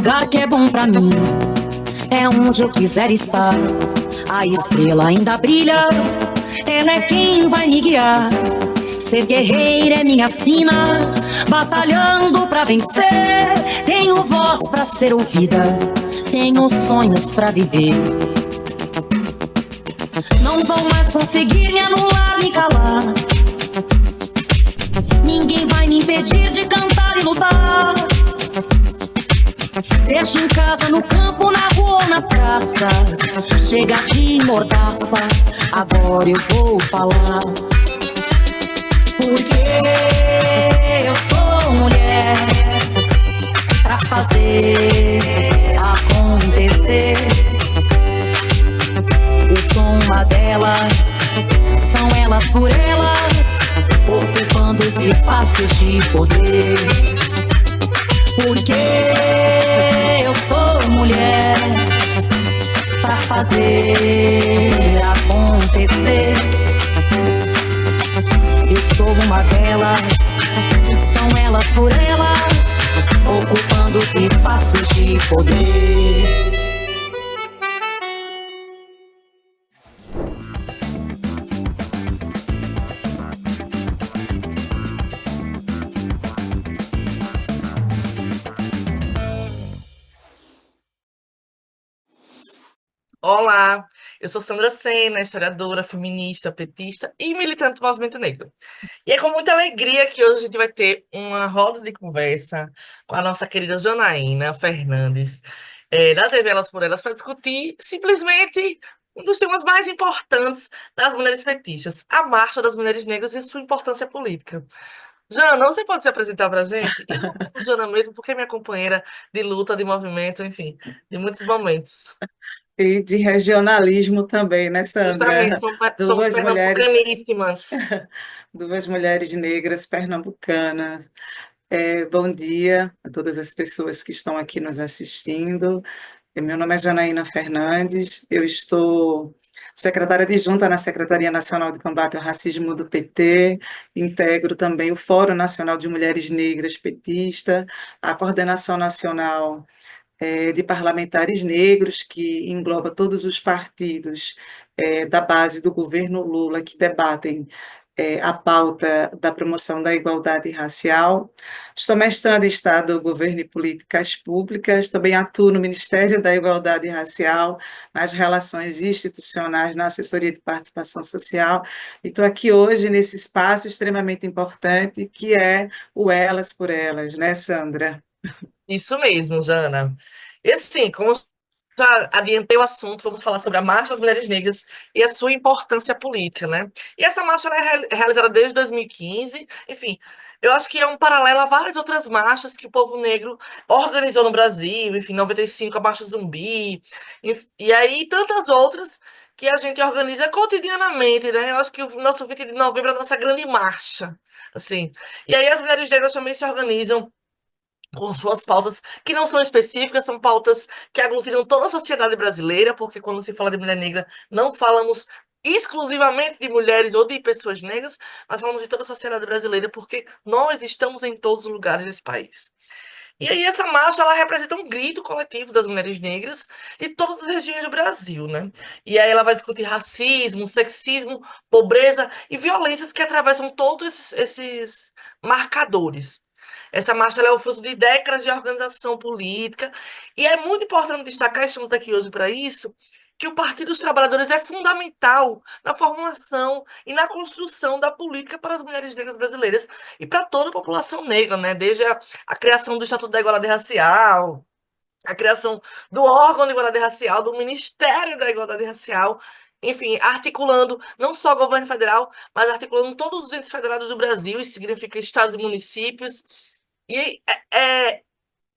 lugar que é bom pra mim, é onde eu quiser estar. A estrela ainda brilha, ela é quem vai me guiar. Ser guerreira é minha sina, batalhando pra vencer. Tenho voz pra ser ouvida, tenho sonhos pra viver. Não vão mais conseguir me anular, me calar. Ninguém vai me impedir de cantar e lutar. Seja em casa, no campo, na rua ou na praça, chega de mordaça, agora eu vou falar. Porque eu sou mulher pra fazer acontecer. Eu sou uma delas, são elas por elas, ocupando os espaços de poder. Porque eu sou mulher pra fazer acontecer. Eu sou uma delas, são elas por elas, ocupando os espaços de poder. Olá, eu sou Sandra Sena, historiadora, feminista, petista e militante do movimento negro. E é com muita alegria que hoje a gente vai ter uma roda de conversa com a nossa querida Janaína Fernandes, da TV Elas por Elas, para discutir simplesmente um dos temas mais importantes das mulheres petistas, a Marcha das Mulheres Negras e sua importância política. Jana, você pode se apresentar para a gente? Eu sou Jana mesmo, porque é minha companheira de luta, de movimento, enfim, de muitos momentos. E de regionalismo também, né, Justamente, Sandra? somos Duas mulheres, pernambucaníssimas. duas mulheres negras pernambucanas. Bom dia a todas as pessoas que estão aqui nos assistindo. Meu nome é Janaína Fernandes, eu estou secretária adjunta na Secretaria Nacional de Combate ao Racismo do PT, integro também o Fórum Nacional de Mulheres Negras petista, a Coordenação Nacional de parlamentares negros, que engloba todos os partidos da base do governo Lula que debatem a pauta da promoção da igualdade racial. Estou mestrando em Estado, Governo e Políticas Públicas, também atuo no Ministério da Igualdade Racial, nas relações institucionais, na assessoria de participação social, e estou aqui hoje nesse espaço extremamente importante, que é o Elas por Elas, né, Sandra? Isso mesmo, Jana. E assim, como eu já adiantei o assunto, vamos falar sobre a Marcha das Mulheres Negras e a sua importância política, né? E essa marcha ela é realizada desde 2015. Enfim, eu acho que é um paralelo a várias outras marchas que o povo negro organizou no Brasil, enfim, 95 a Marcha Zumbi, e aí tantas outras que a gente organiza cotidianamente, né? Eu acho que o nosso 20 de novembro é a nossa grande marcha, assim. E aí as mulheres negras também se organizam com suas pautas que não são específicas, são pautas que aglutinam toda a sociedade brasileira, porque quando se fala de mulher negra, não falamos exclusivamente de mulheres ou de pessoas negras, mas falamos de toda a sociedade brasileira, porque nós estamos em todos os lugares desse país. E aí essa marcha, ela representa um grito coletivo das mulheres negras de todas as regiões do Brasil, né? E aí ela vai discutir racismo, sexismo, pobreza e violências que atravessam todos esses marcadores. Essa marcha ela é o fruto de décadas de organização política, e é muito importante destacar, estamos aqui hoje para isso, que o Partido dos Trabalhadores é fundamental na formulação e na construção da política para as mulheres negras brasileiras e para toda a população negra, né? Desde a criação do Estatuto da Igualdade Racial, a criação do órgão de igualdade racial, do Ministério da Igualdade Racial, enfim, articulando não só o governo federal, mas articulando todos os entes federados do Brasil, isso significa estados e municípios. E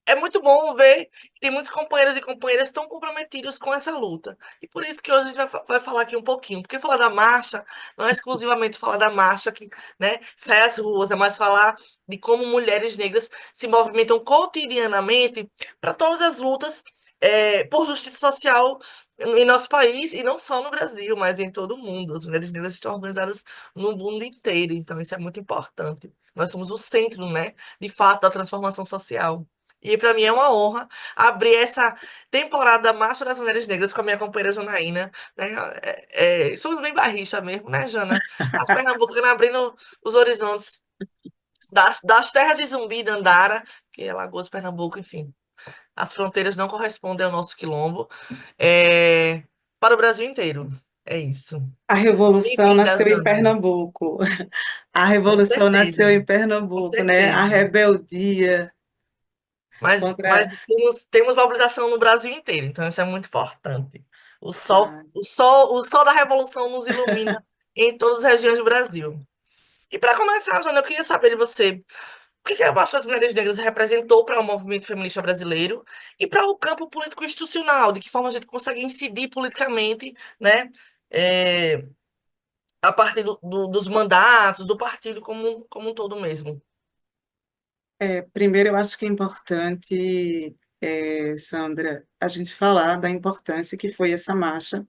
é muito bom ver que tem muitos companheiros e companheiras tão comprometidos com essa luta. E por isso que hoje a gente vai falar aqui um pouquinho. Porque falar da marcha não é exclusivamente falar da marcha que, né, sai às ruas, é mais falar de como mulheres negras se movimentam cotidianamente para todas as lutas por justiça social em nosso país, e não só no Brasil, mas em todo o mundo. As mulheres negras estão organizadas no mundo inteiro, então isso é muito importante. Nós somos o centro, né, de fato, da transformação social. E para mim é uma honra abrir essa temporada Marcha das Mulheres Negras com a minha companheira Janaína, né? Somos bem barristas mesmo, né, Jana? As pernambucanas abrindo os horizontes das terras de Zumbi, Dandara, que é Lagoas, Pernambuco, enfim. As fronteiras não correspondem ao nosso quilombo, é, para o Brasil inteiro. É isso. A revolução Bem-vinda, nasceu em Jana. Pernambuco. A Com revolução nasceu certeza, em com Pernambuco, né? A certeza. rebeldia Mas contra. temos mobilização no Brasil inteiro, então isso é muito importante. Ah, O sol da revolução nos ilumina em todas as regiões do Brasil. E para começar, Jana, eu queria saber de você, o que a Marcha das Mulheres Negras representou para o movimento feminista brasileiro e para o campo político institucional, de que forma a gente consegue incidir politicamente, né, é, a partir dos mandatos, do partido como um todo mesmo. primeiro, eu acho que é importante, Sandra, a gente falar da importância que foi essa marcha,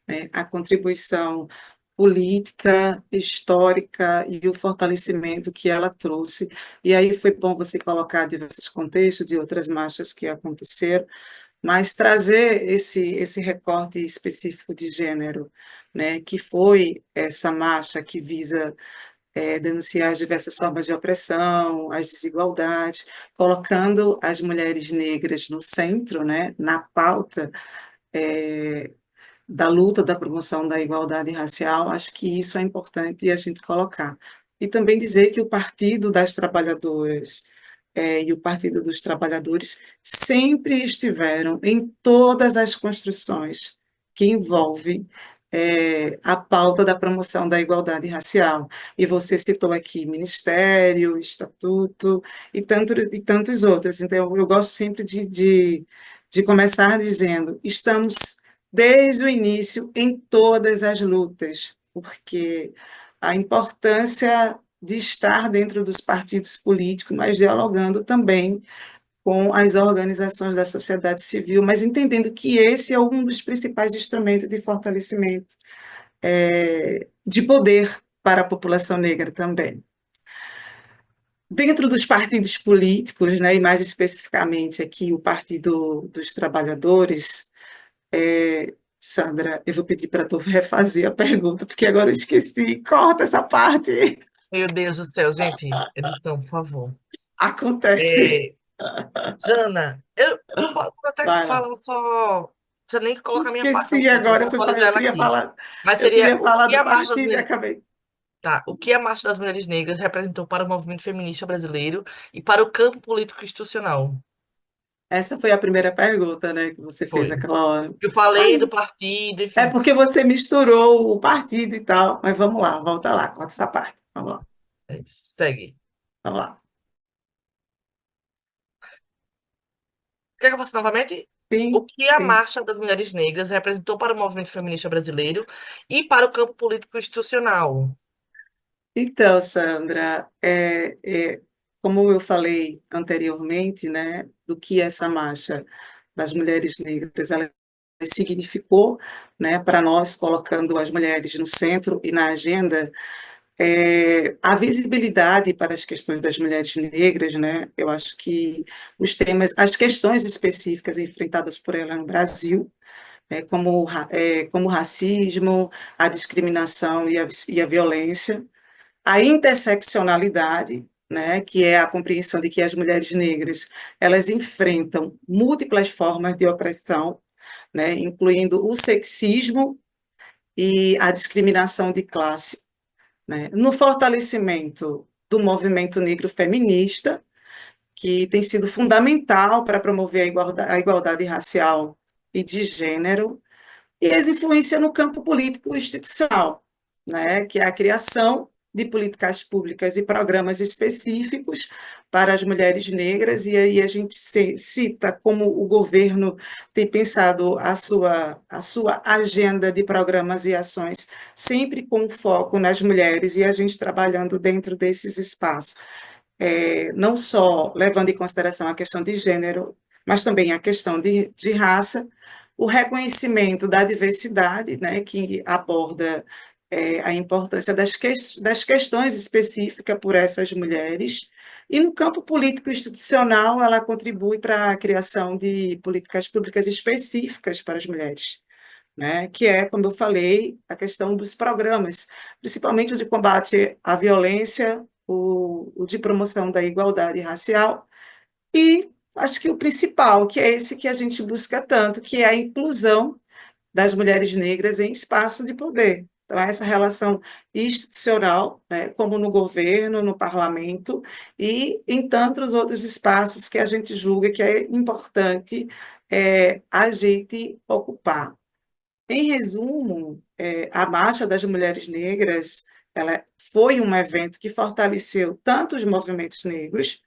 né? A contribuição política, histórica e o fortalecimento que ela trouxe. E aí foi bom você colocar diversos contextos de outras marchas que aconteceram, mas trazer esse recorte específico de gênero, né, que foi essa marcha que visa denunciar as diversas formas de opressão, as desigualdades, colocando as mulheres negras no centro, né, na pauta da luta da promoção da igualdade racial. Acho que isso é importante a gente colocar. E também dizer que o Partido das Trabalhadoras e o Partido dos Trabalhadores sempre estiveram em todas as construções que envolvem a pauta da promoção da igualdade racial. E você citou aqui Ministério, Estatuto e tantos outros. Então, eu gosto sempre de começar dizendo: estamos desde o início em todas as lutas, porque a importância de estar dentro dos partidos políticos, mas dialogando também com as organizações da sociedade civil, mas entendendo que esse é um dos principais instrumentos de fortalecimento de poder para a população negra também. Dentro dos partidos políticos, né, e mais especificamente aqui o Partido dos Trabalhadores, Sandra, eu vou pedir para tu refazer a pergunta, porque agora eu esqueci. Corta essa parte. Meu Deus do céu, gente, edição, por favor. Acontece. É, Jana, eu posso até Vai lá. falar só. Já nem colocar a minha parte Esqueci aqui, agora, vou atualizar eu ela queria aqui. falar, Mas eu seria queria falar do partido e acabei. O que a Marcha das Mulheres Negras representou para o movimento feminista brasileiro e para o campo político institucional? Essa foi a primeira pergunta, né, que você fez Foi. aquela hora. Eu falei do Ai, partido, é enfim. porque você misturou o partido e tal, mas vamos lá, volta lá, corta essa parte. Vamos lá, Segue. vamos lá. Quer que eu faça novamente? O Sim, que a sim. Marcha das Mulheres Negras representou para o movimento feminista brasileiro e para o campo político institucional? Então, Sandra, como eu falei anteriormente, né, do que essa marcha das mulheres negras ela significou, né, para nós, colocando as mulheres no centro e na agenda, a visibilidade para as questões das mulheres negras, né, eu acho que os temas, as questões específicas enfrentadas por ela no Brasil, como o racismo, a discriminação e a violência, a interseccionalidade, né, que é a compreensão de que as mulheres negras elas enfrentam múltiplas formas de opressão, né, incluindo o sexismo e a discriminação de classe, né, no fortalecimento do movimento negro feminista, que tem sido fundamental para promover a igualdade racial e de gênero, e as influências no campo político institucional, né, que é a criação de políticas públicas e programas específicos para as mulheres negras, e aí a gente cita como o governo tem pensado a sua agenda de programas e ações, sempre com foco nas mulheres, e a gente trabalhando dentro desses espaços, não só levando em consideração a questão de gênero, mas também a questão de raça, o reconhecimento da diversidade, né, que aborda a importância das questões específicas por essas mulheres, E no campo político institucional, ela contribui para a criação de políticas públicas específicas para as mulheres, né? Que é, como eu falei, a questão dos programas, principalmente o de combate à violência, o de promoção da igualdade racial, e acho que o principal, que é esse que a gente busca tanto, que é a inclusão das mulheres negras em espaço de poder. Então, essa relação institucional, né, como no governo, no parlamento e em tantos outros espaços que a gente julga que é importante a gente ocupar. Em resumo, a Marcha das Mulheres Negras, ela foi um evento que fortaleceu tanto os movimentos negros,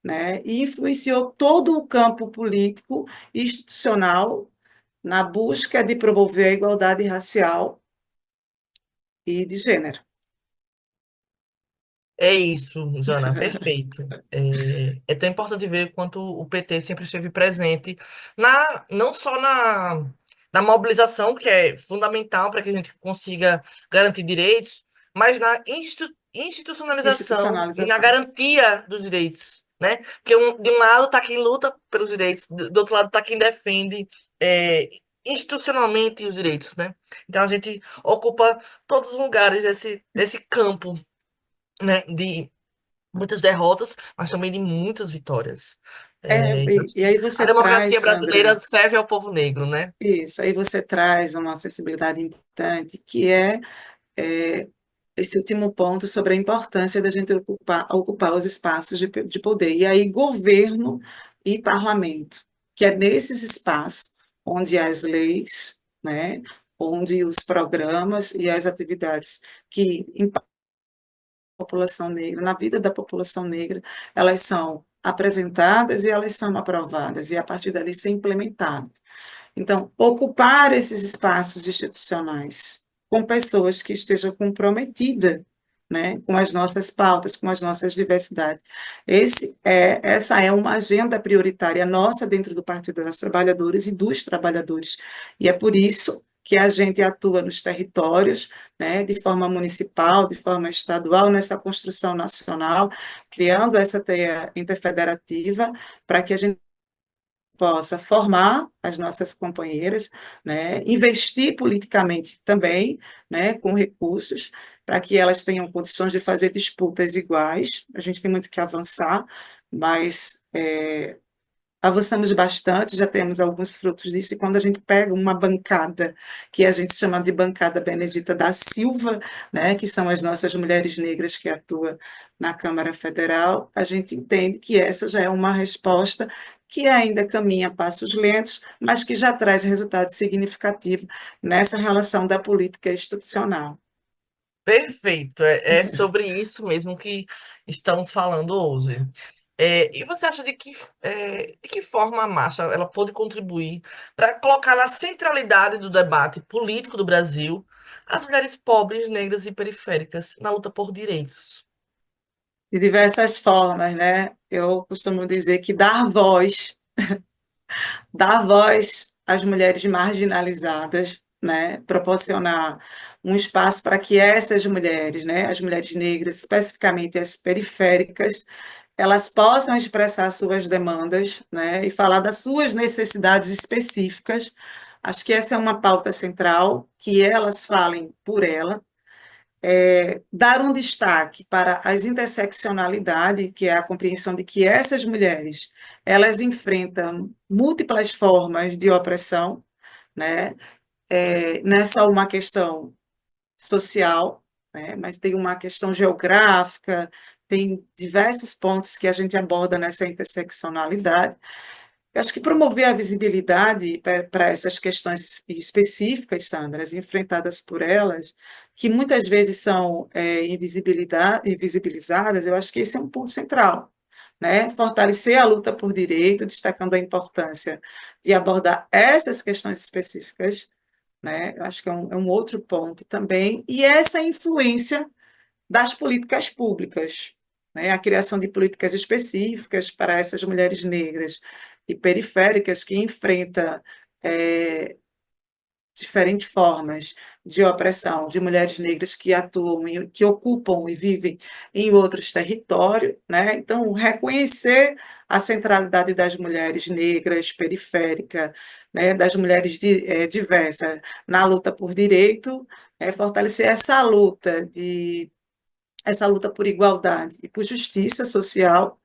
né, e influenciou todo o campo político e institucional na busca de promover a igualdade racial e de gênero. É isso, Jana, perfeito. É tão importante ver quanto o PT sempre esteve presente, não só na mobilização, que é fundamental para que a gente consiga garantir direitos, mas na institucionalização e na Institucionalização. garantia dos direitos, né? Porque de um lado está quem luta pelos direitos, do outro lado está quem defende institucionalmente os direitos, né? Então a gente ocupa todos os lugares desse campo, né, de muitas derrotas, mas também de muitas vitórias. Eu acho E que aí a você democracia traz, brasileira Sandra, serve ao povo negro, né? isso, aí você traz uma acessibilidade importante, que é esse último ponto sobre a importância da gente ocupar os espaços de poder. E aí, governo e parlamento, que é nesses espaços onde as leis, né, onde os programas e as atividades que impactam a população negra, na vida da população negra, elas são apresentadas e elas são aprovadas, e a partir dali ser implementadas. Então, ocupar esses espaços institucionais com pessoas que estejam comprometidas, né, com as nossas pautas, com as nossas diversidades. Essa é uma agenda prioritária nossa dentro do Partido das Trabalhadoras e dos trabalhadores. E é por isso que a gente atua nos territórios, né, de forma municipal, de forma estadual, nessa construção nacional, criando essa teia interfederativa para que a gente possa formar as nossas companheiras, né, investir politicamente também, né, com recursos, para que elas tenham condições de fazer disputas iguais. A gente tem muito que avançar, mas avançamos bastante, já temos alguns frutos disso, e quando a gente pega uma bancada, que a gente chama de bancada Benedita da Silva, né, que são as nossas mulheres negras que atuam na Câmara Federal, a gente entende que essa já é uma resposta que ainda caminha a passos lentos, mas que já traz resultado significativo nessa relação da política institucional. Perfeito, é sobre isso mesmo que estamos falando hoje. E você acha de que forma a marcha ela pode contribuir para colocar na centralidade do debate político do Brasil as mulheres pobres, negras e periféricas na luta por direitos? De diversas formas, né? Eu costumo dizer que dar voz às mulheres marginalizadas, né, proporcionar um espaço para que essas mulheres, né, as mulheres negras, especificamente as periféricas, elas possam expressar suas demandas, né, e falar das suas necessidades específicas. Acho que essa é uma pauta central, que elas falem por ela, dar um destaque para as interseccionalidades, que é a compreensão de que essas mulheres, elas enfrentam múltiplas formas de opressão, né? Não é só uma questão social, né? Mas tem uma questão geográfica, tem diversos pontos que a gente aborda nessa interseccionalidade. Eu acho que promover a visibilidade para essas questões específicas, Sandra, enfrentadas por elas, que muitas vezes são invisibilizadas, eu acho que esse é um ponto central, né? Fortalecer a luta por direito, destacando a importância de abordar essas questões específicas, né? Eu acho que é um outro ponto também, e essa influência das políticas públicas, né? A criação de políticas específicas para essas mulheres negras e periféricas que enfrentam diferentes formas de opressão de mulheres negras que atuam, que ocupam e vivem em outros territórios, né? Então, reconhecer a centralidade das mulheres negras, periféricas, né? Das mulheres diversas na luta por direito, fortalecer essa luta por igualdade e por justiça social,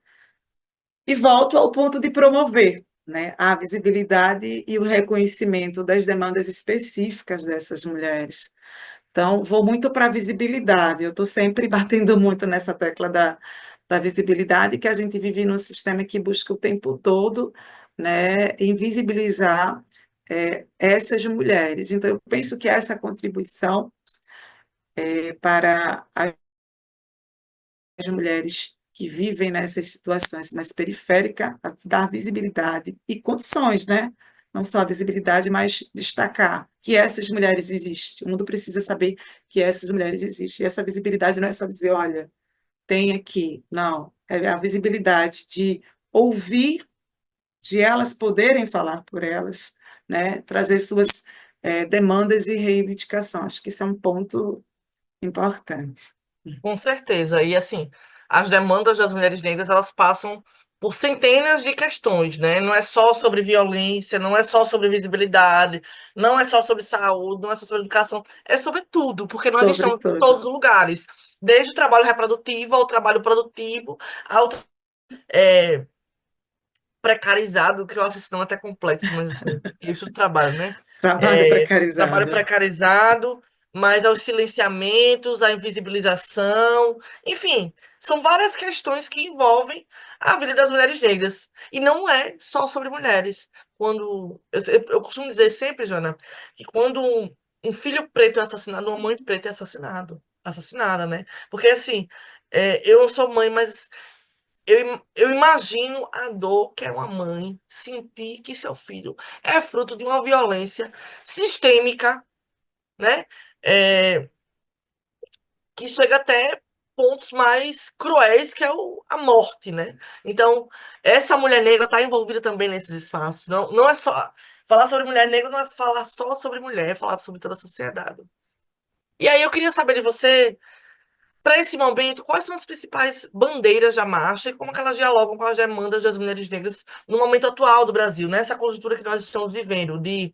e volto ao ponto de promover, né, a visibilidade e o reconhecimento das demandas específicas dessas mulheres. Então, vou muito para a visibilidade, eu estou sempre batendo muito nessa tecla da visibilidade, que a gente vive num sistema que busca o tempo todo, né, invisibilizar essas mulheres. Então, eu penso que essa contribuição para as mulheres que vivem nessas situações mais periféricas, dar visibilidade e condições, né? Não só a visibilidade, mas destacar que essas mulheres existem. O mundo precisa saber que essas mulheres existem. E essa visibilidade não é só dizer, olha, tem aqui. Não, é a visibilidade de ouvir, de elas poderem falar por elas, né? Trazer suas demandas e reivindicações. Acho que isso é um ponto importante. Com certeza. E assim, as demandas das mulheres negras, elas passam por centenas de questões, né? Não é só sobre violência, não é só sobre visibilidade, não é só sobre saúde, não é só sobre educação, é sobre tudo, porque nós estamos em Sobretudo. todos os lugares, desde o trabalho reprodutivo ao trabalho produtivo, ao é, precarizado, que eu acho esse nome até complexo, mas assim, isso do trabalho, né? Trabalho É, trabalho precarizado. precarizado, mas aos silenciamentos, à invisibilização, enfim, são várias questões que envolvem a vida das mulheres negras. E não é só sobre mulheres. Quando eu costumo dizer sempre, Joana, que quando um filho preto é assassinado, uma mãe preta é assassinada, né? Porque assim, eu não sou mãe, mas eu imagino a dor que é uma mãe sentir que seu filho é fruto de uma violência sistêmica, né? É, que chega até pontos mais cruéis, que é a morte, né? Então, essa mulher negra está envolvida também nesses espaços. Não, não é só. Falar sobre mulher negra não é falar só sobre mulher, é falar sobre toda a sociedade. E aí eu queria saber de você. Para esse momento, quais são as principais bandeiras da marcha e como que elas dialogam com as demandas das mulheres negras no momento atual do Brasil, nessa conjuntura que nós estamos vivendo, de,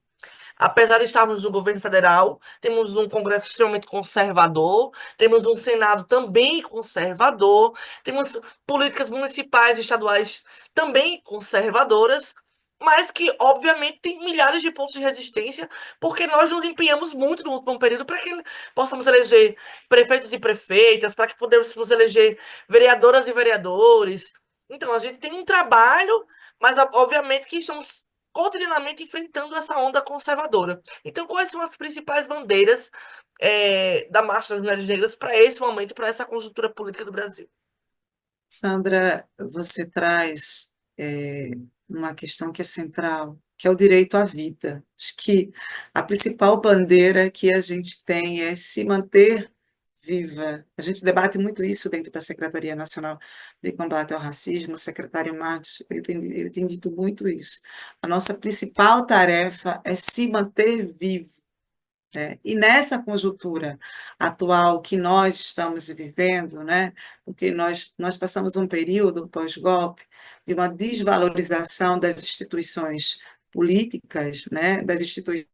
apesar de estarmos no governo federal, temos um Congresso extremamente conservador, temos um Senado também conservador, temos políticas municipais e estaduais também conservadoras, mas que, obviamente, tem milhares de pontos de resistência, porque nós nos empenhamos muito no último período para que possamos eleger prefeitos e prefeitas, para que pudéssemos eleger vereadoras e vereadores. Então, a gente tem um trabalho, mas, obviamente, que estamos cotidianamente enfrentando essa onda conservadora. Então, quais são as principais bandeiras, da Marcha das Mulheres Negras para esse momento, para essa conjuntura política do Brasil? Sandra, você traz uma questão que é central, que é o direito à vida. Acho que a principal bandeira que a gente tem é se manter viva. A gente debate muito isso dentro da Secretaria Nacional de Combate ao Racismo, o secretário Marcos, ele tem dito muito isso. A nossa principal tarefa é se manter vivo. E nessa conjuntura atual que nós estamos vivendo, né, porque nós passamos um período pós-golpe de uma desvalorização das instituições políticas, né, das instituições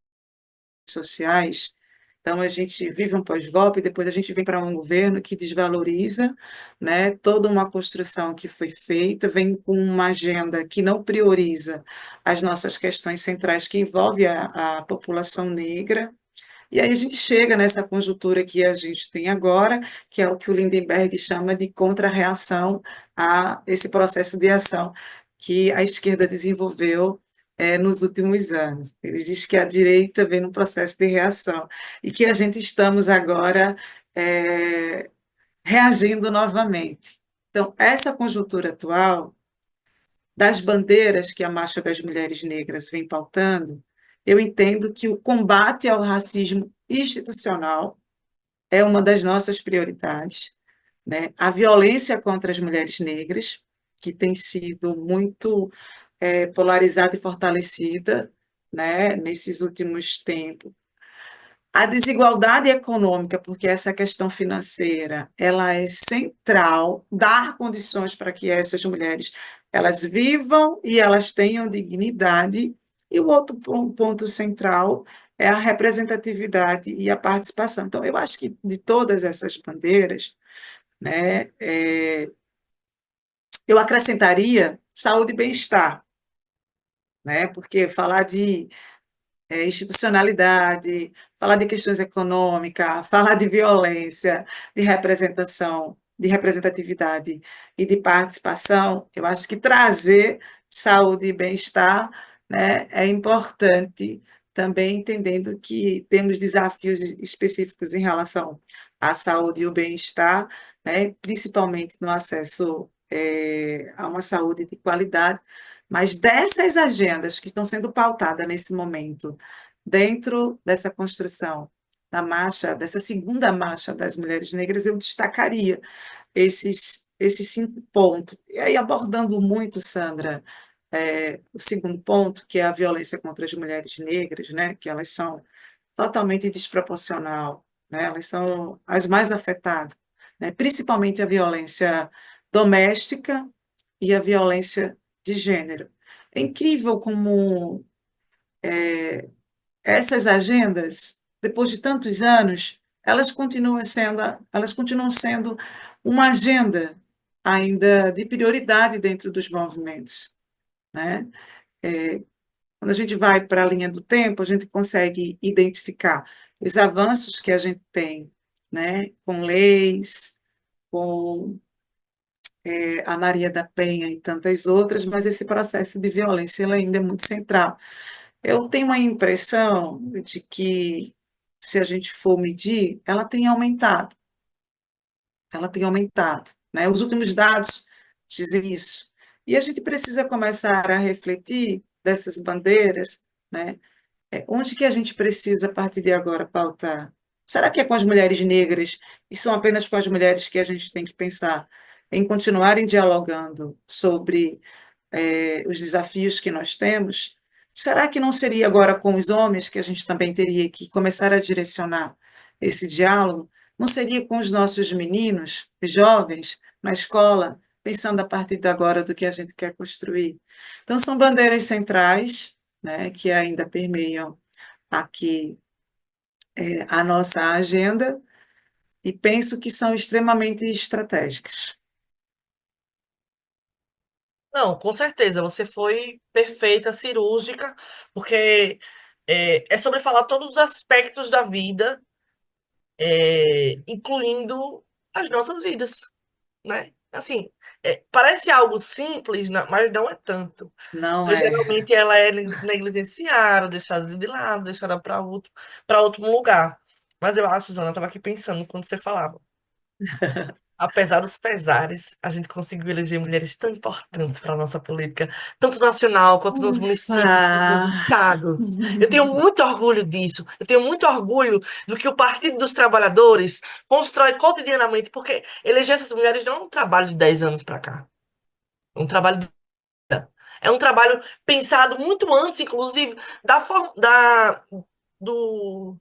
sociais. Então, a gente vive um pós-golpe, depois a gente vem para um governo que desvaloriza, né, toda uma construção que foi feita, vem com uma agenda que não prioriza as nossas questões centrais que envolvem a população negra, e aí a gente chega nessa conjuntura que a gente tem agora, que é o que o Lindenberg chama de contra-reação a esse processo de ação que a esquerda desenvolveu nos últimos anos. Ele diz que a direita vem num processo de reação e que a gente estamos agora reagindo novamente. Então, essa conjuntura atual das bandeiras que a Marcha das Mulheres Negras vem pautando, eu entendo que o combate ao racismo institucional é uma das nossas prioridades, né? A violência contra as mulheres negras, que tem sido muito polarizada e fortalecida, né, nesses últimos tempos, A desigualdade econômica, porque essa questão financeira, ela é central, dar condições para que essas mulheres elas vivam e elas tenham dignidade. E o outro ponto central é a representatividade e a participação. Então, eu acho que de todas essas bandeiras, né, eu acrescentaria saúde e bem-estar, né, porque falar de institucionalidade, falar de questões econômicas, falar de violência, de representação, de representatividade e de participação, eu acho que trazer saúde e bem-estar, né, é importante, também entendendo que temos desafios específicos em relação à saúde e o bem-estar, né, principalmente no acesso a uma saúde de qualidade, mas dessas agendas que estão sendo pautadas nesse momento, dentro dessa construção da marcha, dessa segunda marcha das mulheres negras, eu destacaria esses 5 pontos. E aí, abordando muito, Sandra, o segundo ponto, que é a violência contra as mulheres negras, né, que elas são totalmente desproporcional, né, elas são as mais afetadas, né, principalmente a violência doméstica e a violência de gênero. É incrível como essas agendas, depois de tantos anos, elas continuam sendo uma agenda ainda de prioridade dentro dos movimentos, né? Quando a gente vai para a linha do tempo, a gente consegue identificar os avanços que a gente tem, né? Com leis, com a Maria da Penha e tantas outras, mas esse processo de violência ele ainda é muito central. Eu tenho a impressão de que, se a gente for medir, ela tem aumentado, né? Os últimos dados dizem isso. E a gente precisa começar a refletir dessas bandeiras, né? Onde que a gente precisa, a partir de agora, pautar? Será que é com as mulheres negras e são apenas com as mulheres que a gente tem que pensar em continuarem dialogando sobre os desafios que nós temos? Será que não seria agora com os homens que a gente também teria que começar a direcionar esse diálogo? Não seria com os nossos meninos, os jovens, na escola, pensando a partir de agora do que a gente quer construir? Então, são bandeiras centrais, né, que ainda permeiam aqui a nossa agenda e penso que são extremamente estratégicas. Não, com certeza, você foi perfeita, cirúrgica, porque é sobre falar todos os aspectos da vida, incluindo as nossas vidas, né? Assim, parece algo simples, mas não é tanto. Não Porque é. geralmente ela é negligenciada, deixada de lado, deixada para outro lugar. Mas eu acho, Zana, eu estava aqui pensando quando você falava. Apesar dos pesares, a gente conseguiu eleger mulheres tão importantes para a nossa política, tanto nacional quanto nos Ufa! municípios, quanto nos estados. Eu tenho muito orgulho disso. Eu tenho muito orgulho do que o Partido dos Trabalhadores constrói cotidianamente, porque eleger essas mulheres não é um trabalho de 10 anos para cá. É um trabalho É um trabalho pensado muito antes, inclusive, do,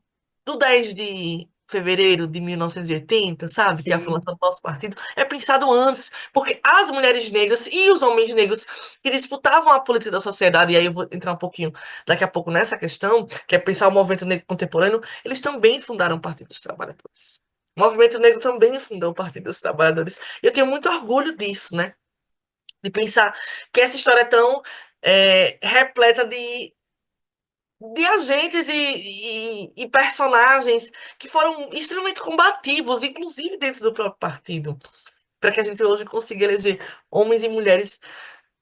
do 10 de fevereiro de 1980, sabe? Que é a Sim. fundação do nosso partido. É pensado antes, porque as mulheres negras e os homens negros que disputavam a política da sociedade, e aí eu vou entrar um pouquinho daqui a pouco nessa questão, que é pensar o movimento negro contemporâneo, eles também fundaram o Partido dos Trabalhadores. O movimento negro também fundou o Partido dos Trabalhadores. E eu tenho muito orgulho disso, né? De pensar que essa história é tão repleta de agentes e personagens que foram extremamente combativos, inclusive dentro do próprio partido, para que a gente hoje consiga eleger homens e mulheres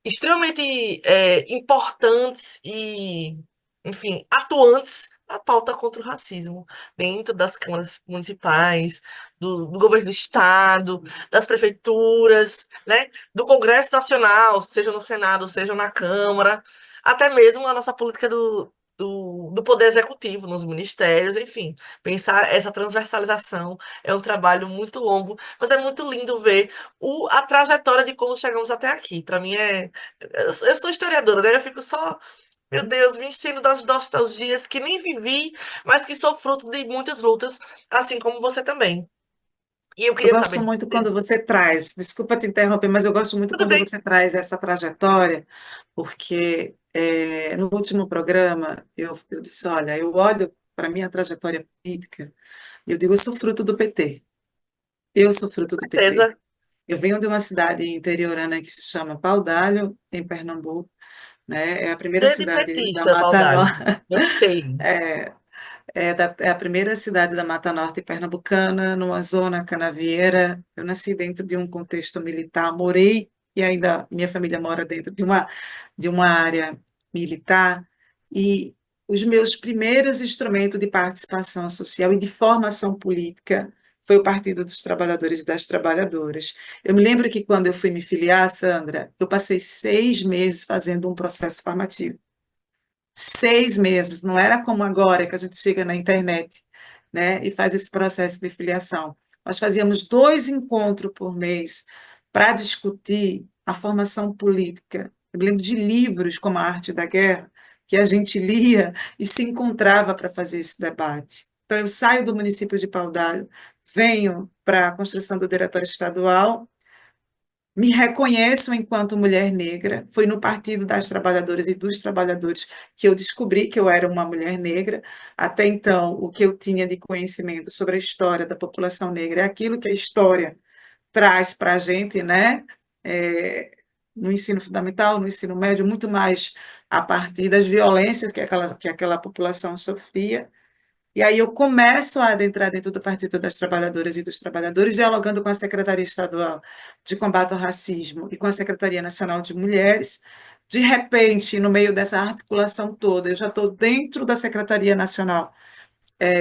extremamente importantes e, enfim, atuantes na pauta contra o racismo, dentro das câmaras municipais, do governo do estado, das prefeituras, né, do Congresso Nacional, seja no Senado, seja na Câmara, até mesmo a nossa política do poder executivo, nos ministérios, enfim, pensar essa transversalização é um trabalho muito longo, mas é muito lindo ver a trajetória de como chegamos até aqui. Para mim eu sou historiadora, né? Eu fico só, meu Deus, me enchendo das nostalgias que nem vivi, mas que sou fruto de muitas lutas, assim como você também. E eu Eu queria gosto saber, muito quando você traz, desculpa te interromper, mas eu gosto muito tudo quando bem, você traz essa trajetória, porque no último programa eu disse, olha, eu olho para a minha trajetória política e eu digo, eu sou fruto do PT. Eu sou fruto do PT. certeza. Eu venho de uma cidade interiorana que se chama Paudalho, em Pernambuco, né? É a primeira Desde cidade da petista, Mata Paudalho. Norte, Eu sei. é a primeira cidade da Mata Norte pernambucana, numa zona canavieira. Eu nasci dentro de um contexto militar, morei e ainda minha família mora dentro de uma área militar. E os meus primeiros instrumentos de participação social e de formação política foi o Partido dos Trabalhadores e das Trabalhadoras. Eu me lembro que quando eu fui me filiar, Sandra, eu passei 6 meses fazendo um processo formativo. 6 meses, não era como agora que a gente chega na internet, né, e faz esse processo de filiação. Nós fazíamos 2 encontros por mês para discutir a formação política. Eu me lembro de livros como A Arte da Guerra, que a gente lia e se encontrava para fazer esse debate. Então, eu saio do município de Paudalho, venho para a construção do Diretório Estadual, me reconheço enquanto mulher negra. Foi no Partido das Trabalhadoras e dos Trabalhadores que eu descobri que eu era uma mulher negra. Até então, o que eu tinha de conhecimento sobre a história da população negra é aquilo que a história traz para a gente, né? É, no ensino fundamental, no ensino médio, muito mais a partir das violências que aquela população sofria. E aí eu começo a adentrar dentro do Partido das Trabalhadoras e dos Trabalhadores, dialogando com a Secretaria Estadual de Combate ao Racismo e com a Secretaria Nacional de Mulheres. De repente, no meio dessa articulação toda, eu já estou dentro da Secretaria Nacional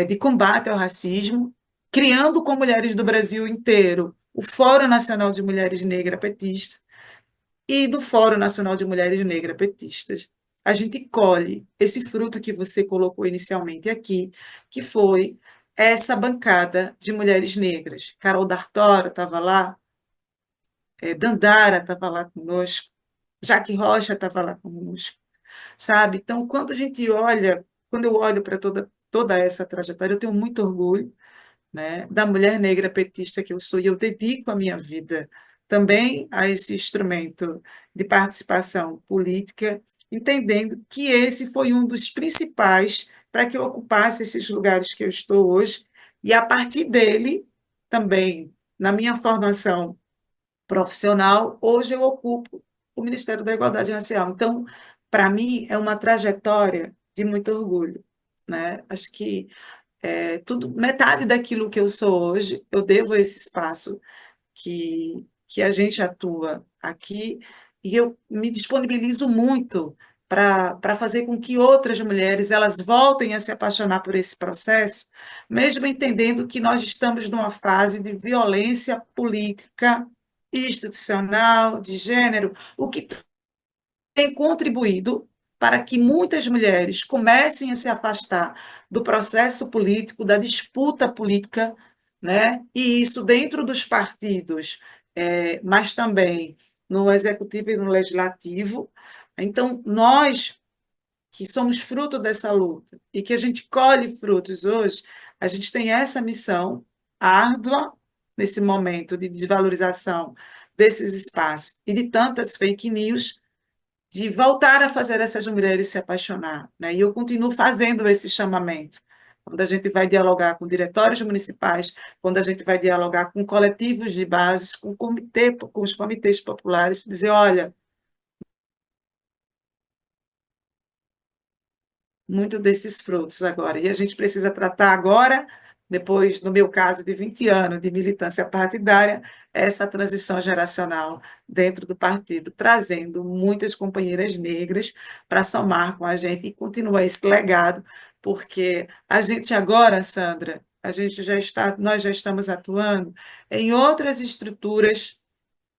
de Combate ao Racismo, criando com mulheres do Brasil inteiro o Fórum Nacional de Mulheres Negras Petistas, e do Fórum Nacional de Mulheres Negras Petistas. A gente colhe esse fruto que você colocou inicialmente aqui, que foi essa bancada de mulheres negras. Carol D'Artora estava lá, Dandara estava lá conosco, Jaque Rocha estava lá conosco, sabe? Então, quando eu olho para toda essa trajetória, eu tenho muito orgulho, né, da mulher negra petista que eu sou, e eu dedico a minha vida também a esse instrumento de participação política, entendendo que esse foi um dos principais para que eu ocupasse esses lugares que eu estou hoje, e a partir dele, também, na minha formação profissional, hoje eu ocupo o Ministério da Igualdade Racial. Então, para mim, é uma trajetória de muito orgulho, né? Acho que metade daquilo que eu sou hoje, eu devo a esse espaço que a gente atua aqui, e eu me disponibilizo muito para fazer com que outras mulheres elas voltem a se apaixonar por esse processo, mesmo entendendo que nós estamos numa fase de violência política, institucional, de gênero, o que tem contribuído para que muitas mulheres comecem a se afastar do processo político, da disputa política, né? E isso dentro dos partidos, mas também no executivo e no legislativo. Então, nós que somos fruto dessa luta e que a gente colhe frutos hoje, a gente tem essa missão árdua nesse momento de desvalorização desses espaços e de tantas fake news, de voltar a fazer essas mulheres se apaixonar, né? E eu continuo fazendo esse chamamento. Quando a gente vai dialogar com diretórios municipais, quando a gente vai dialogar com coletivos de bases, com os comitês populares, dizer, olha, muito desses frutos agora. E a gente precisa tratar agora, depois, no meu caso, de 20 anos de militância partidária, essa transição geracional dentro do partido, trazendo muitas companheiras negras para somar com a gente e continuar esse legado, porque a gente agora, Sandra, nós já estamos atuando em outras estruturas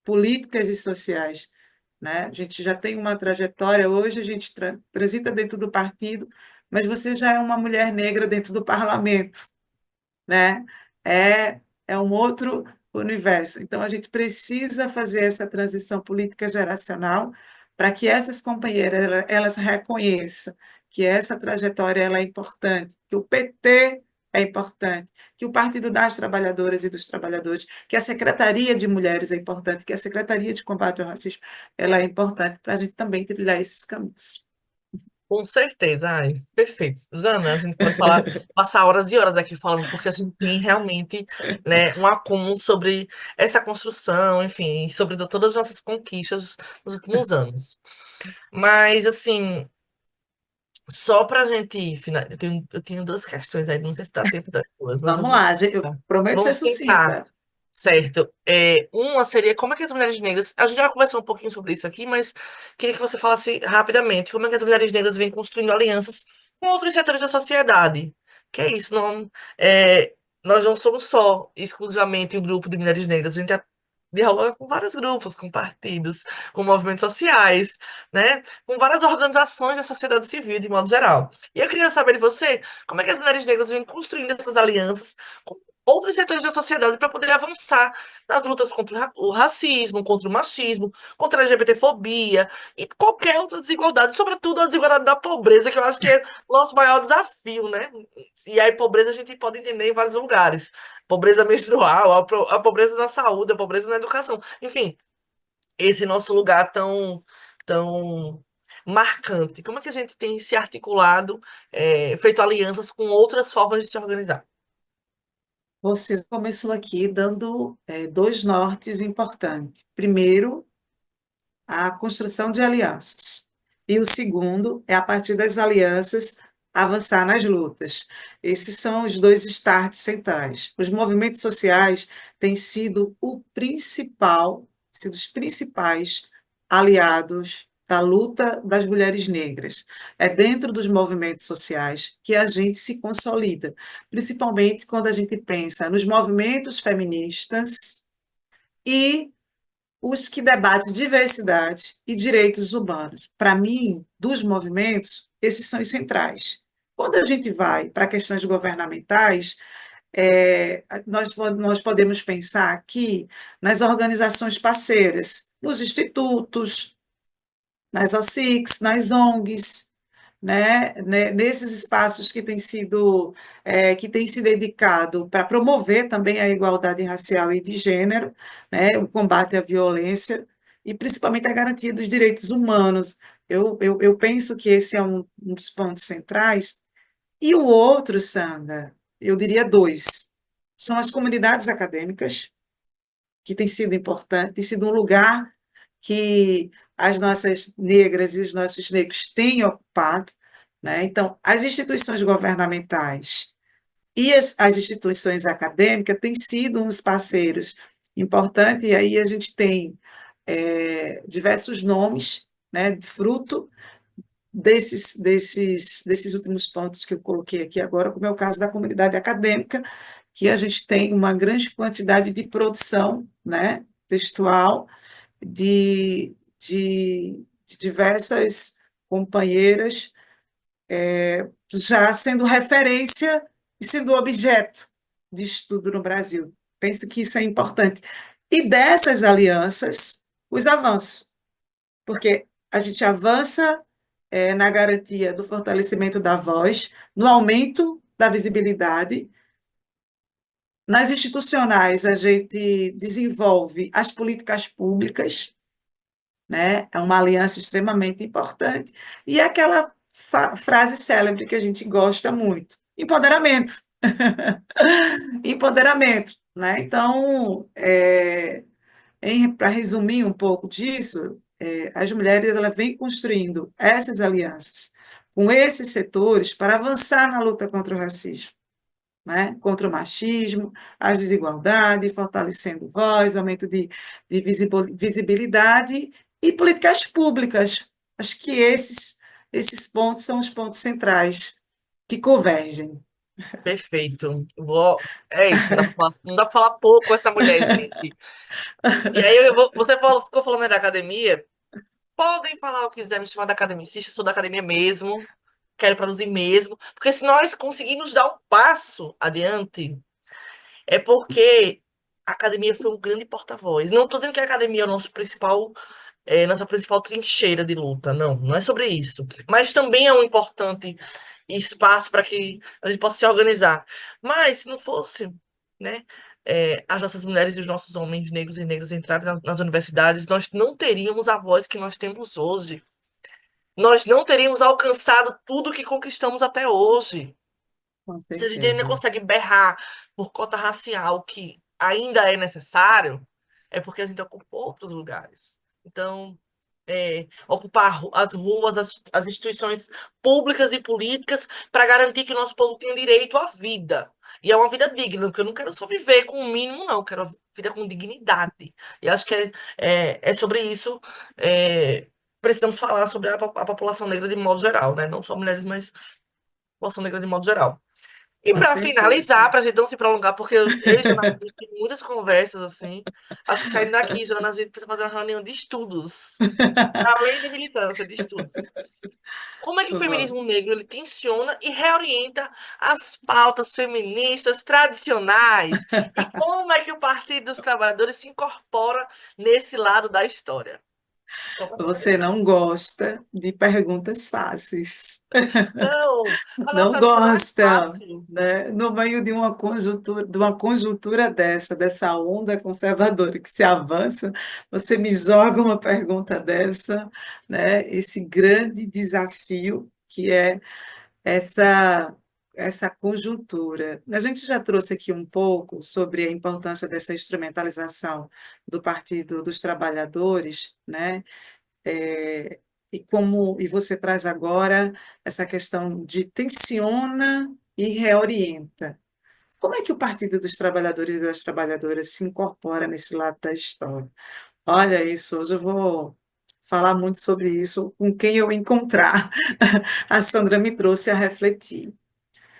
políticas e sociais, né? A gente já tem uma trajetória, hoje a gente transita dentro do partido, mas você já é uma mulher negra dentro do parlamento, né? É, é um outro universo. Então, a gente precisa fazer essa transição política geracional para que essas companheiras elas reconheçam que essa trajetória ela é importante, que o PT é importante, que o Partido das Trabalhadoras e dos Trabalhadores, que a Secretaria de Mulheres é importante, que a Secretaria de Combate ao Racismo ela é importante para a gente também trilhar esses caminhos. Com certeza, ai, perfeito. Jana, a gente pode falar, passar horas e horas aqui falando, porque a gente tem realmente, né, um acúmulo sobre essa construção, enfim, sobre todas as nossas conquistas nos últimos anos. Mas, assim, só pra gente finalizar, eu tenho duas questões aí, não sei se dá tempo das duas, mas eu Vamos vou lá, eu tentar. prometo ser Vamos tentar. sucinta. Certo. Uma seria como é que as mulheres negras. A gente já conversou um pouquinho sobre isso aqui, mas queria que você falasse rapidamente como é que as mulheres negras vêm construindo alianças com outros setores da sociedade. Que é isso, não, é, nós não somos só exclusivamente o grupo de mulheres negras, a gente dialoga com vários grupos, com partidos, com movimentos sociais, né? Com várias organizações da sociedade civil, de modo geral. E eu queria saber de você, como é que as mulheres negras vêm construindo essas alianças outros setores da sociedade para poder avançar nas lutas contra o racismo, contra o machismo, contra a LGBTfobia e qualquer outra desigualdade, sobretudo a desigualdade da pobreza, que eu acho que é o nosso maior desafio, né? E aí, pobreza a gente pode entender em vários lugares. Pobreza menstrual, a pobreza na saúde, a pobreza na educação. Enfim, esse nosso lugar tão marcante. Como é que a gente tem se articulado, feito alianças com outras formas de se organizar? Você começou aqui dando dois nortes importantes. Primeiro, a construção de alianças. E o segundo é, a partir das alianças, avançar nas lutas. Esses são os dois starts centrais. Os movimentos sociais têm sido sido os principais aliados da luta das mulheres negras. É dentro dos movimentos sociais que a gente se consolida, principalmente quando a gente pensa nos movimentos feministas e os que debatem diversidade e direitos humanos. Para mim, dos movimentos, esses são os centrais. Quando a gente vai para questões governamentais, nós podemos pensar aqui nas organizações parceiras, nos institutos, nas OSICs, nas ONGs, né, nesses espaços que têm se dedicado para promover também a igualdade racial e de gênero, né, o combate à violência e principalmente a garantia dos direitos humanos. Eu penso que esse é um dos pontos centrais. E o outro, Sandra, eu diria dois, são as comunidades acadêmicas, que tem sido importante, tem sido um lugar que as nossas negras e os nossos negros têm ocupado, né? Então, as instituições governamentais e as instituições acadêmicas têm sido uns parceiros importantes, e aí a gente tem diversos nomes, né, fruto desses últimos pontos que eu coloquei aqui agora, como é o caso da comunidade acadêmica, que a gente tem uma grande quantidade de produção, né, textual de diversas companheiras já sendo referência e sendo objeto de estudo no Brasil. Penso que isso é importante. E dessas alianças, os avanços, porque a gente avança na garantia do fortalecimento da voz, no aumento da visibilidade. Nas institucionais, a gente desenvolve as políticas públicas, né? É uma aliança extremamente importante. E é aquela frase célebre que a gente gosta muito: empoderamento. Empoderamento, né? Então, para resumir um pouco disso, as mulheres elas vêm construindo essas alianças com esses setores para avançar na luta contra o racismo, né? Contra o machismo, as desigualdades, fortalecendo voz, aumento de visibilidade e políticas públicas. Acho que esses pontos são os pontos centrais que convergem. Perfeito. É isso, não dá pra falar pouco com essa mulher, gente. E aí ficou falando aí da academia. Podem falar o que quiser, me chamar da academicista, eu sou da academia mesmo. quero produzir mesmo. Porque se nós conseguirmos dar um passo adiante, é porque a academia foi um grande porta-voz. Não estou dizendo que a academia é o nossa principal trincheira de luta. Não, não é sobre isso. Mas também é um importante espaço para que a gente possa se organizar. Mas se não fosse, né, as nossas mulheres e os nossos homens negros e negras entrarem nas universidades, nós não teríamos a voz que nós temos hoje. Nós não teríamos alcançado tudo que conquistamos até hoje. Com Se a gente ainda certeza. consegue berrar por cota racial, que ainda é necessário, é porque a gente ocupa outros lugares. Então, ocupar as ruas, as instituições públicas e políticas para garantir que o nosso povo tenha direito à vida. E é uma vida digna, porque eu não quero só viver com o mínimo, não, eu quero vida com dignidade. E acho que é sobre isso. Precisamos falar sobre a população negra de modo geral, né? Não só mulheres, mas a população negra de modo geral. E Com para certeza. finalizar, para a gente não se prolongar, porque eu e Joana temos muitas conversas assim. Acho que saindo daqui, Joana, a gente precisa fazer uma reunião de estudos. Além de militância, de estudos. Como é que o Vamos. feminismo negro ele tensiona e reorienta as pautas feministas tradicionais? E como é que o Partido dos Trabalhadores se incorpora nesse lado da história? Vamos Você começar. não gosta de perguntas fáceis. Não, a Não nossa vida não é gosta, fácil. né? No meio de uma conjuntura dessa onda conservadora que se avança, você me joga uma pergunta dessa, né? Esse grande desafio que é essa essa conjuntura. A gente já trouxe aqui um pouco sobre a importância dessa instrumentalização do Partido dos Trabalhadores, né? Eh, e você traz agora essa questão de tensiona e reorienta. Como é que o Partido dos Trabalhadores e das Trabalhadoras se incorpora nesse lado da história? Olha isso, hoje eu vou falar muito sobre isso com quem eu encontrar. A Sandra me trouxe a refletir.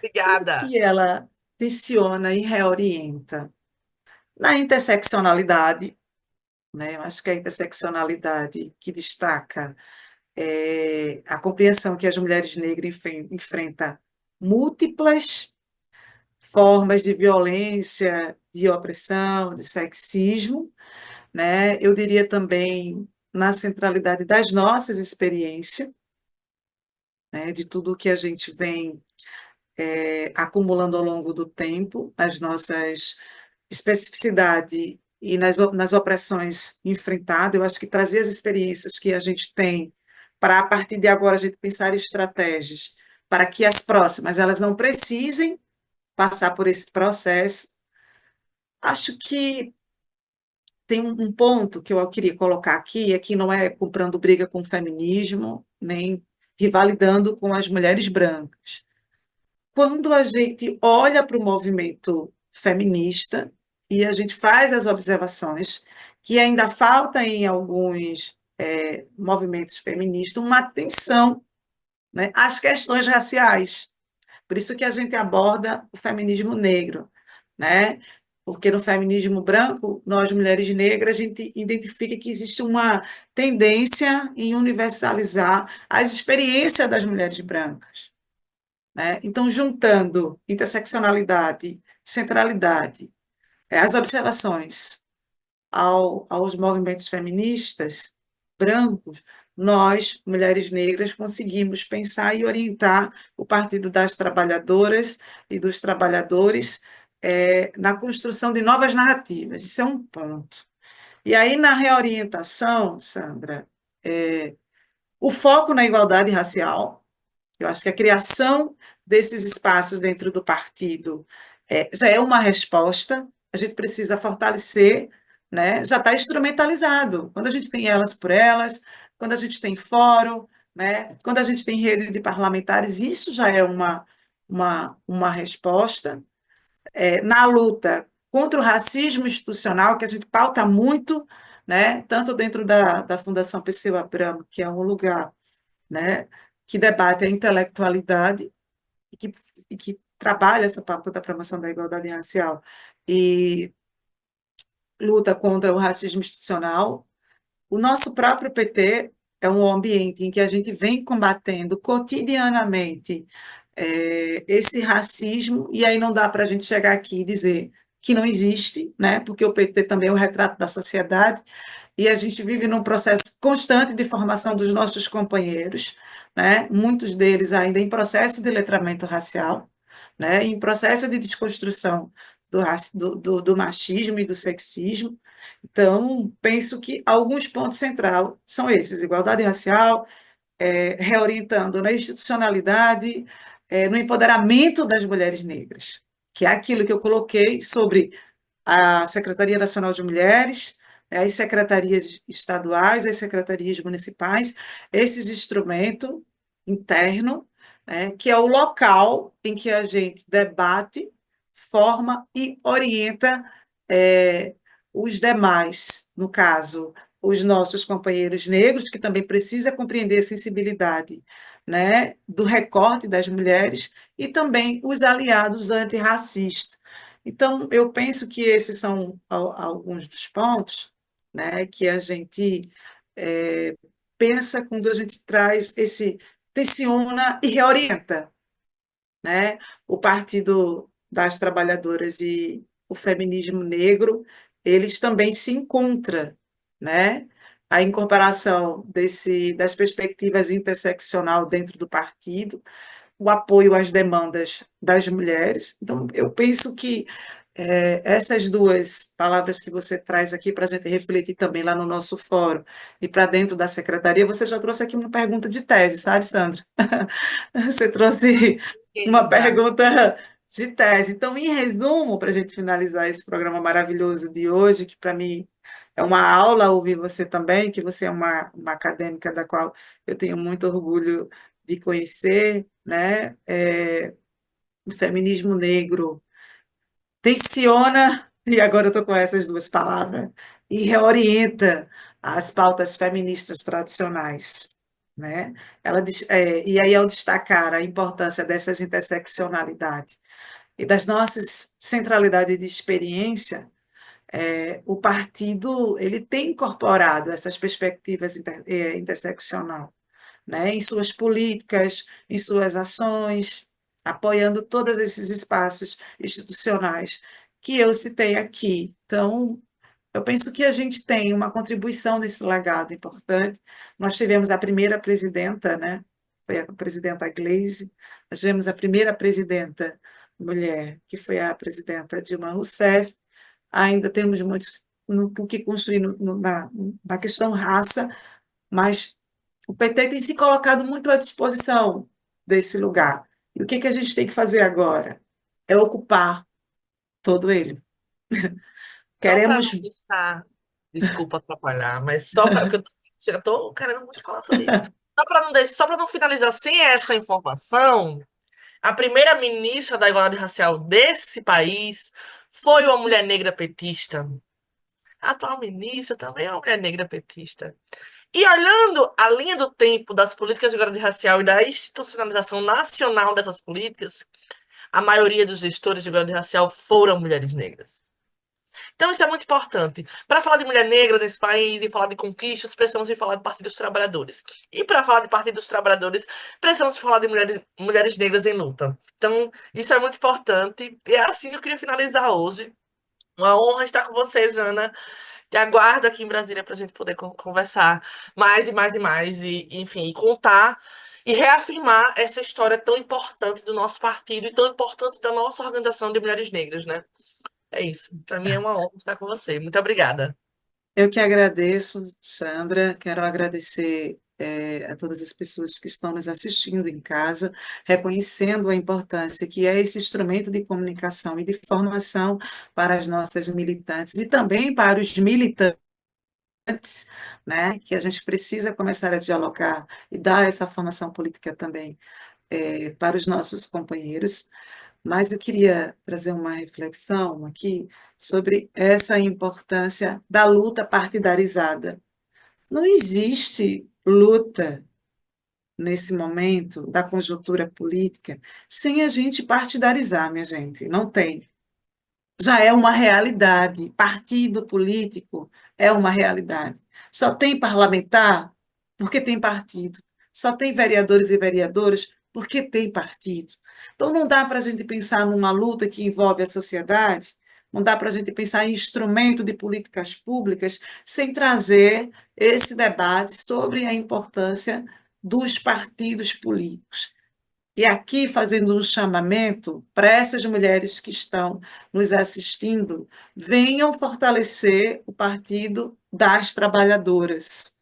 Como Obrigada. que ela tensiona e reorienta? Na interseccionalidade, né, eu acho que é a interseccionalidade que destaca a compreensão que as mulheres negras enfrentam múltiplas formas de violência, de opressão, de sexismo, né? Eu diria também na centralidade das nossas experiências, né? De tudo que a gente vem acumulando ao longo do tempo, as nossas especificidades e nas opressões enfrentadas. Eu acho que trazer as experiências que a gente tem para, a partir de agora, a gente pensar em estratégias para que as próximas elas não precisem passar por esse processo. Acho que tem um ponto que eu queria colocar aqui, é que não é comprando briga com o feminismo, nem rivalidando com as mulheres brancas. Quando a gente olha para o movimento feminista e a gente faz as observações que ainda falta em alguns movimentos feministas uma atenção, né, às questões raciais. Por isso que a gente aborda o feminismo negro, né? Porque no feminismo branco, nós mulheres negras, a gente identifica que existe uma tendência em universalizar as experiências das mulheres brancas, né? Então, juntando interseccionalidade, centralidade, as observações aos movimentos feministas brancos, nós, mulheres negras, conseguimos pensar e orientar o Partido das Trabalhadoras e dos Trabalhadores na construção de novas narrativas. Isso é um ponto. E aí, na reorientação, Sandra, o foco na igualdade racial, eu acho que a criação desses espaços dentro do partido já é uma resposta, a gente precisa fortalecer, né? Já está instrumentalizado. Quando a gente tem elas por elas, quando a gente tem fórum, né? Quando a gente tem rede de parlamentares, isso já é uma resposta. Na luta contra o racismo institucional, que a gente pauta muito, né? Tanto dentro da Fundação Perseu Abramo, que é um lugar, né, que debate a intelectualidade e que trabalha essa pauta da promoção da igualdade racial e luta contra o racismo institucional. O nosso próprio PT, é um ambiente em que a gente vem combatendo cotidianamente esse racismo, e aí não dá para a gente chegar aqui e dizer que não existe, né? Porque o PT também é o retrato da sociedade, e a gente vive num processo constante de formação dos nossos companheiros, né? Muitos deles ainda em processo de letramento racial, né? Em processo de desconstrução do machismo e do sexismo. Então, penso que alguns pontos centrais são esses: igualdade racial, reorientando na institucionalidade, no empoderamento das mulheres negras, que é aquilo que eu coloquei sobre a Secretaria Nacional de Mulheres, as secretarias estaduais, as secretarias municipais, esses instrumentos internos, né, que é o local em que a gente debate, forma e orienta é, os demais, no caso, os nossos companheiros negros, que também precisa compreender a sensibilidade, né, do recorte das mulheres, e também os aliados antirracistas. Então, eu penso que esses são alguns dos pontos, né, que a gente é, pensa quando a gente traz esse, tensiona e reorienta, né? O Partido das Trabalhadoras e o feminismo negro, eles também se encontram, né? A incorporação das perspectivas interseccional dentro do partido, o apoio às demandas das mulheres. Então, eu penso que essas duas palavras que você traz aqui para a gente refletir também lá no nosso fórum e para dentro da secretaria, você já trouxe aqui uma pergunta de tese, sabe, Sandra? Você trouxe uma Querida. pergunta de tese. Então, em resumo, para a gente finalizar esse programa maravilhoso de hoje, que para mim é uma aula ouvir você também, que você é uma acadêmica da qual eu tenho muito orgulho de conhecer, né? O feminismo negro tensiona, e agora eu estou com essas duas palavras, e reorienta as pautas feministas tradicionais, né? E aí, ao destacar a importância dessas interseccionalidades e das nossas centralidades de experiência, o partido ele tem incorporado essas perspectivas interseccional, né, em suas políticas, em suas ações, apoiando todos esses espaços institucionais que eu citei aqui. Então, eu penso que a gente tem uma contribuição nesse legado importante. Nós tivemos a primeira presidenta, né? Foi a presidenta Gleisi, nós tivemos a primeira presidenta mulher, que foi a presidenta Dilma Rousseff. Ainda temos muito o que construir na questão raça, mas o PT tem se colocado muito à disposição desse lugar. E o que a gente tem que fazer agora? É ocupar todo ele. Só para não Queremos. deixar, desculpa atrapalhar, mas só para que eu já estou querendo muito falar sobre isso. Só para não finalizar sem essa informação, a primeira ministra da Igualdade Racial desse país foi uma mulher negra petista. A atual ministra também é uma mulher negra petista. E olhando a linha do tempo das políticas de igualdade racial e da institucionalização nacional dessas políticas, a maioria dos gestores de igualdade racial foram mulheres negras. Então, isso é muito importante. Para falar de mulher negra nesse país e falar de conquistas, precisamos de falar de Partido dos Trabalhadores. E para falar de Partido dos Trabalhadores, precisamos falar de mulheres negras em luta. Então, isso é muito importante. E é assim que eu queria finalizar hoje. Uma honra estar com vocês, Jana. Te aguardo aqui em Brasília para a gente poder conversar mais e mais e mais, e, enfim, e contar e reafirmar essa história tão importante do nosso partido e tão importante da nossa organização de mulheres negras, né? É isso. Para mim é uma honra estar com você. Muito obrigada. Eu que agradeço, Sandra. Quero agradecer a todas as pessoas que estão nos assistindo em casa, reconhecendo a importância que é esse instrumento de comunicação e de formação para as nossas militantes e também para os militantes, né, que a gente precisa começar a dialogar e dar essa formação política também para os nossos companheiros. Mas eu queria trazer uma reflexão aqui sobre essa importância da luta partidarizada. Não existe luta nesse momento da conjuntura política sem a gente partidarizar, minha gente. Não tem. Já é uma realidade. Partido político é uma realidade. Só tem parlamentar? porque tem partido. Só tem vereadores e vereadoras porque tem partido. Então, não dá para a gente pensar numa luta que envolve a sociedade, não dá para a gente pensar em instrumento de políticas públicas sem trazer esse debate sobre a importância dos partidos políticos. E aqui, fazendo um chamamento para essas mulheres que estão nos assistindo, venham fortalecer o Partido das Trabalhadoras.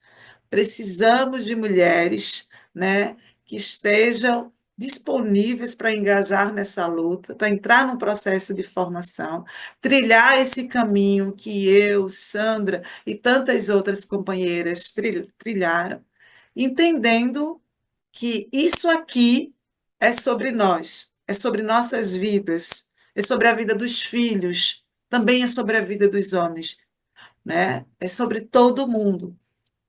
Precisamos de mulheres, né, que estejam disponíveis para engajar nessa luta, para entrar num processo de formação, trilhar esse caminho que eu, Sandra e tantas outras companheiras trilharam, entendendo que isso aqui é sobre nós, é sobre nossas vidas, é sobre a vida dos filhos, também é sobre a vida dos homens, né? É sobre todo mundo.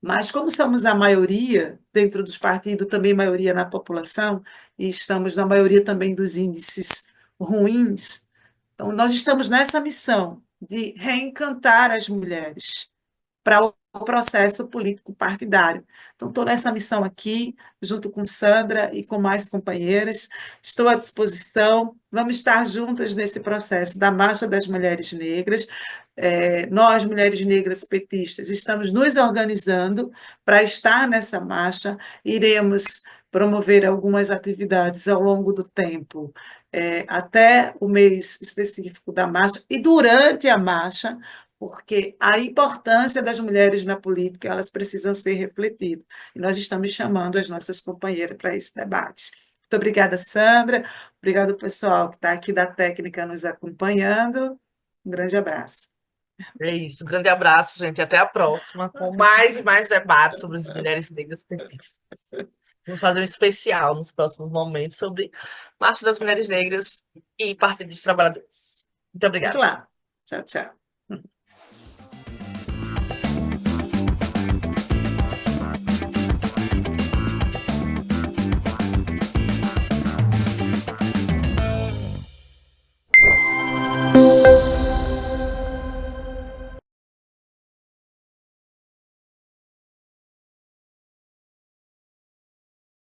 Mas como somos a maioria dentro dos partidos, também maioria na população, e estamos na maioria também dos índices ruins, então nós estamos nessa missão de reencantar as mulheres para o processo político partidário. Então, estou nessa missão aqui, junto com Sandra e com mais companheiras. Estou à disposição. Vamos estar juntas nesse processo da Marcha das Mulheres Negras. Nós, mulheres negras petistas, estamos nos organizando para estar nessa marcha. Iremos promover algumas atividades ao longo do tempo, até o mês específico da marcha, e durante a marcha, porque a importância das mulheres na política, elas precisam ser refletidas. E nós estamos chamando as nossas companheiras para esse debate. Muito obrigada, Sandra. Obrigado, pessoal, que está aqui da técnica nos acompanhando. Um grande abraço. É isso, um grande abraço, gente. Até a próxima, com mais e mais debates sobre as mulheres negras petistas. Vamos fazer um especial nos próximos momentos sobre Marcha das Mulheres Negras e Partido dos Trabalhadores. Muito Vamos obrigada. lá. Tchau, tchau.